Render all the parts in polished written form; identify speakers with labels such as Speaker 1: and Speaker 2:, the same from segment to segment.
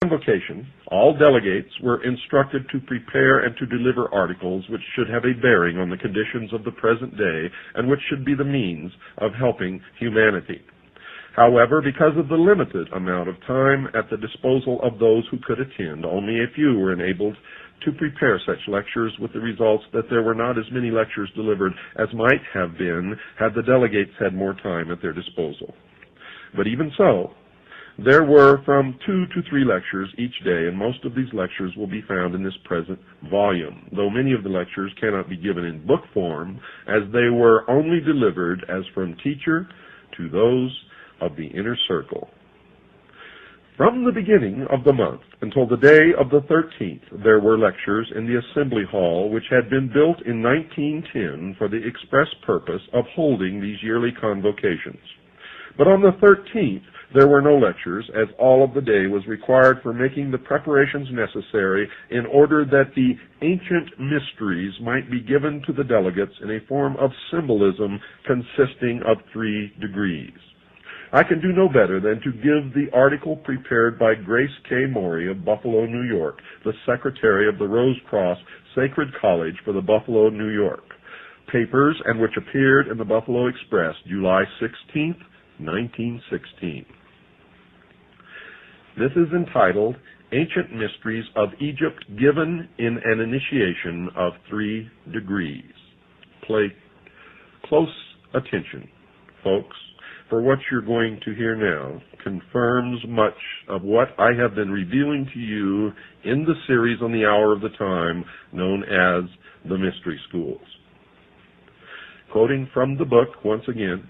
Speaker 1: convocation, all delegates were instructed to prepare and to deliver articles which should have a bearing on the conditions of the present day and which should be the means of helping humanity. However, because of the limited amount of time at the disposal of those who could attend, only a few were enabled to prepare such lectures, with the results that there were not as many lectures delivered as might have been had the delegates had more time at their disposal. But even so, there were from 2 to 3 lectures each day, and most of these lectures will be found in this present volume, though many of the lectures cannot be given in book form, as they were only delivered as from teacher to those of the inner circle. From the beginning of the month until the day of the 13th, there were lectures in the Assembly Hall, which had been built in 1910 for the express purpose of holding these yearly convocations. But on the 13th, there were no lectures, as all of the day was required for making the preparations necessary in order that the ancient mysteries might be given to the delegates in a form of symbolism consisting of 3 degrees. I can do no better than to give the article prepared by Grace K. Morey of Buffalo, New York, the secretary of the Rose Cross Sacred College for the Buffalo, New York papers, and which appeared in the Buffalo Express, July 16, 1916. This is entitled, Ancient Mysteries of Egypt Given in an Initiation of 3 Degrees. Pay close attention, folks, for what you're going to hear now confirms much of what I have been revealing to you in the series on the Hour of the Time known as the Mystery Schools. Quoting from the book once again,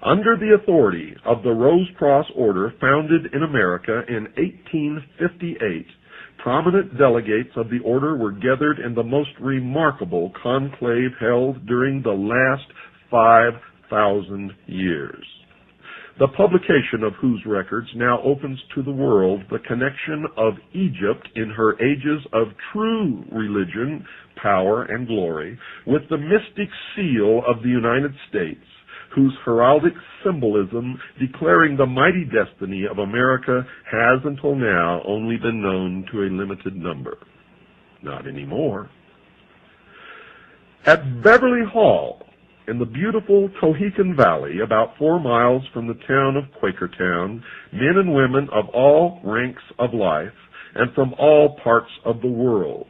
Speaker 1: under the authority of the Rose Cross Order founded in America in 1858, prominent delegates of the order were gathered in the most remarkable conclave held during the last 5,000 years, the publication of whose records now opens to the world the connection of Egypt in her ages of true religion, power, and glory with the mystic seal of the United States, whose heraldic symbolism declaring the mighty destiny of America has until now only been known to a limited number. Not anymore. At Beverly Hall, in the beautiful Tohickon Valley, about 4 miles from the town of Quakertown, men and women of all ranks of life and from all parts of the world,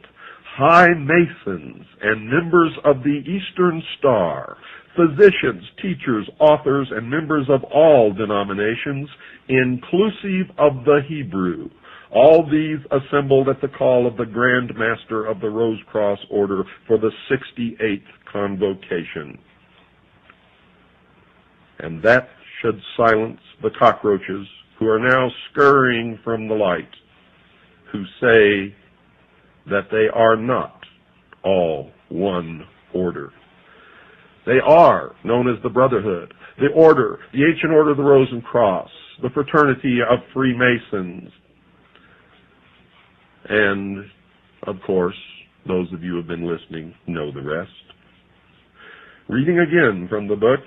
Speaker 1: high masons and members of the Eastern Star, physicians, teachers, authors, and members of all denominations, inclusive of the Hebrew, all these assembled at the call of the Grand Master of the Rose Cross Order for the 68th Convocation. And that should silence the cockroaches who are now scurrying from the light, who say that they are not all one order. They are known as the Brotherhood, the Order, the Ancient Order of the Rose and Cross, the Fraternity of Freemasons, and, of course, those of you who have been listening know the rest. Reading again from the book,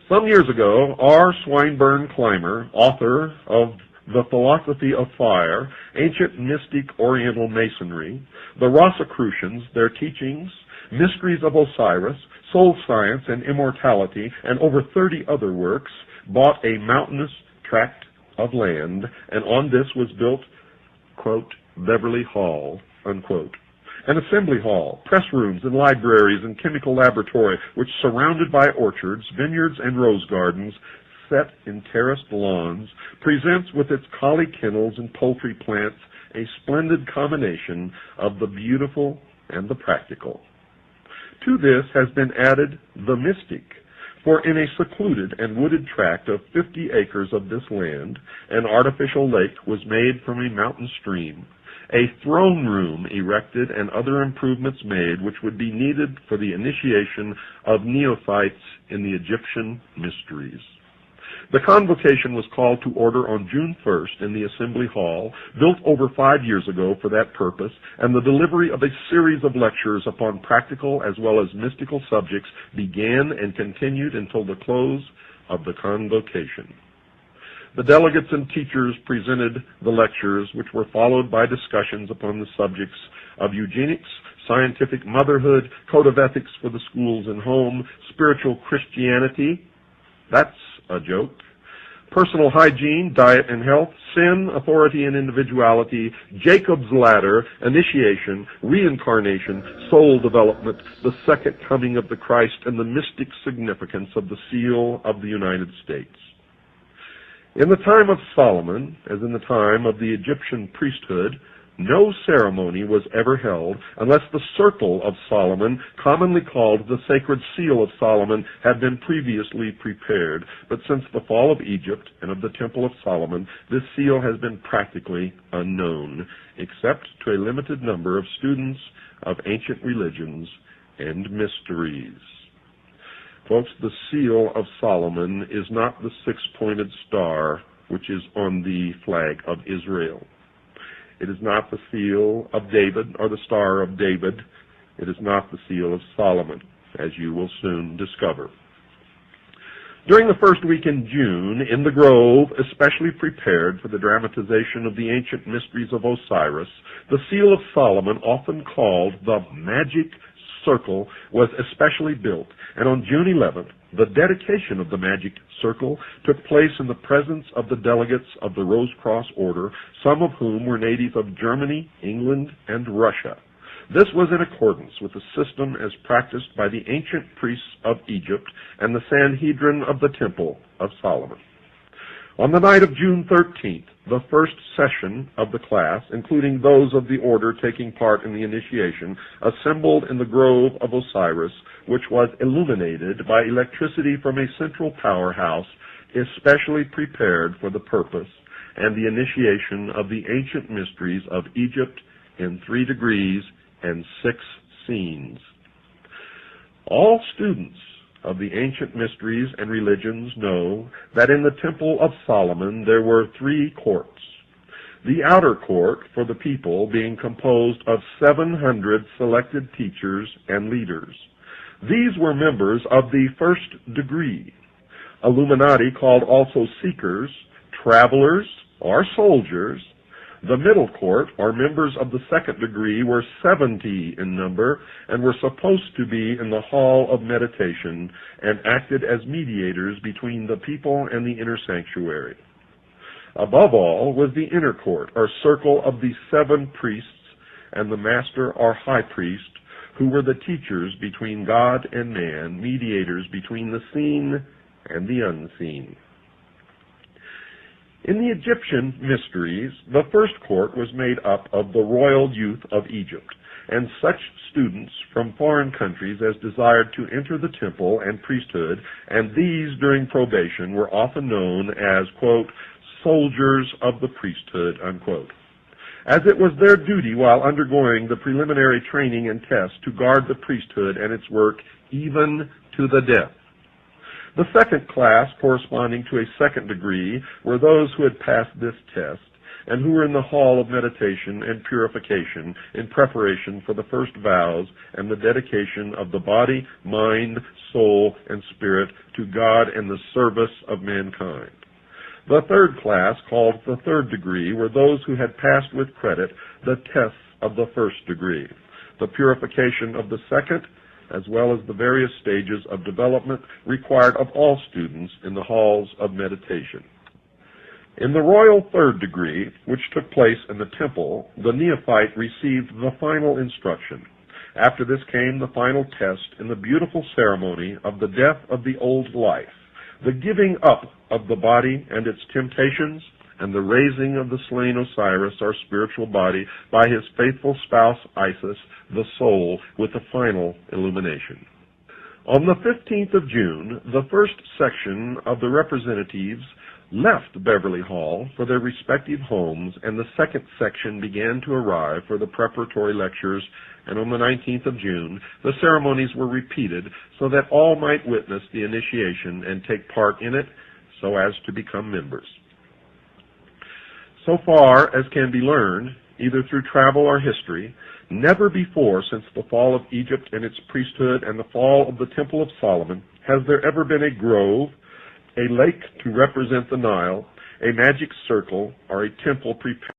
Speaker 1: some years ago, R. Swinburne Clymer, author of The Philosophy of Fire, Ancient Mystic Oriental Masonry, the Rosicrucians, their teachings, Mysteries of Osiris, Soul Science and Immortality, and over 30 other works, bought a mountainous tract of land, and on this was built, quote, Beverly Hall, unquote. An assembly hall, press rooms and libraries and chemical laboratory, which surrounded by orchards, vineyards, and rose gardens, set in terraced lawns, presents with its collie kennels and poultry plants a splendid combination of the beautiful and the practical. To this has been added the mystic, for in a secluded and wooded tract of 50 acres of this land, an artificial lake was made from a mountain stream, a throne room erected, and other improvements made which would be needed for the initiation of neophytes in the Egyptian mysteries. The convocation was called to order on June 1st in the Assembly Hall, built over 5 years ago for that purpose, and the delivery of a series of lectures upon practical as well as mystical subjects began and continued until the close of the convocation. The delegates and teachers presented the lectures, which were followed by discussions upon the subjects of eugenics, scientific motherhood, code of ethics for the schools and home, spiritual Christianity, that's a joke, personal hygiene, diet and health, sin, authority and individuality, Jacob's ladder, initiation, reincarnation, soul development, the second coming of the Christ, and the mystic significance of the seal of the United States. In the time of Solomon, as in the time of the Egyptian priesthood, no ceremony was ever held unless the circle of Solomon, commonly called the sacred seal of Solomon, had been previously prepared. But since the fall of Egypt and of the Temple of Solomon, this seal has been practically unknown, except to a limited number of students of ancient religions and mysteries. Folks, the seal of Solomon is not the six-pointed star which is on the flag of Israel. It is not the seal of David or the Star of David. It is not the seal of Solomon, as you will soon discover. During the first week in June, in the grove, especially prepared for the dramatization of the ancient mysteries of Osiris, the seal of Solomon, often called the magic circle, was especially built, and on June 11th, the dedication of the magic circle took place in the presence of the delegates of the Rosicrucian order, some of whom were natives of Germany, England, and Russia. This was in accordance with the system as practiced by the ancient priests of Egypt and the Sanhedrin of the Temple of Solomon. On the night of June 13th, the first session of the class, including those of the order taking part in the initiation, assembled in the grove of Osiris, which was illuminated by electricity from a central powerhouse especially prepared for the purpose and the initiation of the ancient mysteries of Egypt in 3 degrees and 6 scenes. All students of the ancient mysteries and religions know that in the Temple of Solomon there were 3 courts. The outer court for the people being composed of 700 selected teachers and leaders. These were members of the first degree, Illuminati called also seekers, travelers, or soldiers. The middle court, or members of the second degree, were 70 in number and were supposed to be in the hall of meditation and acted as mediators between the people and the inner sanctuary. Above all was the inner court, or circle of the 7 priests and the master or high priest, who were the teachers between God and man, mediators between the seen and the unseen. In the Egyptian mysteries, the first court was made up of the royal youth of Egypt, and such students from foreign countries as desired to enter the temple and priesthood, and these during probation were often known as, quote, soldiers of the priesthood, unquote, as it was their duty while undergoing the preliminary training and tests to guard the priesthood and its work even to the death. The second class, corresponding to a second degree, were those who had passed this test and who were in the hall of meditation and purification in preparation for the first vows and the dedication of the body, mind, soul, and spirit to God and the service of mankind. The third class, called the third degree, were those who had passed with credit the tests of the first degree, the purification of the second, as well as the various stages of development required of all students in the halls of meditation. In the royal third degree, which took place in the temple, the neophyte received the final instruction. After this came the final test in the beautiful ceremony of the death of the old life, the giving up of the body and its temptations, and the raising of the slain Osiris, our spiritual body, by his faithful spouse Isis, the soul, with the final illumination. On the 15th of June, the first section of the representatives left Beverly Hall for their respective homes, and the second section began to arrive for the preparatory lectures, and on the 19th of June, the ceremonies were repeated so that all might witness the initiation and take part in it so as to become members. So far as can be learned, either through travel or history, never before since the fall of Egypt and its priesthood and the fall of the Temple of Solomon has there ever been a grove, a lake to represent the Nile, A magic circle or a temple prepared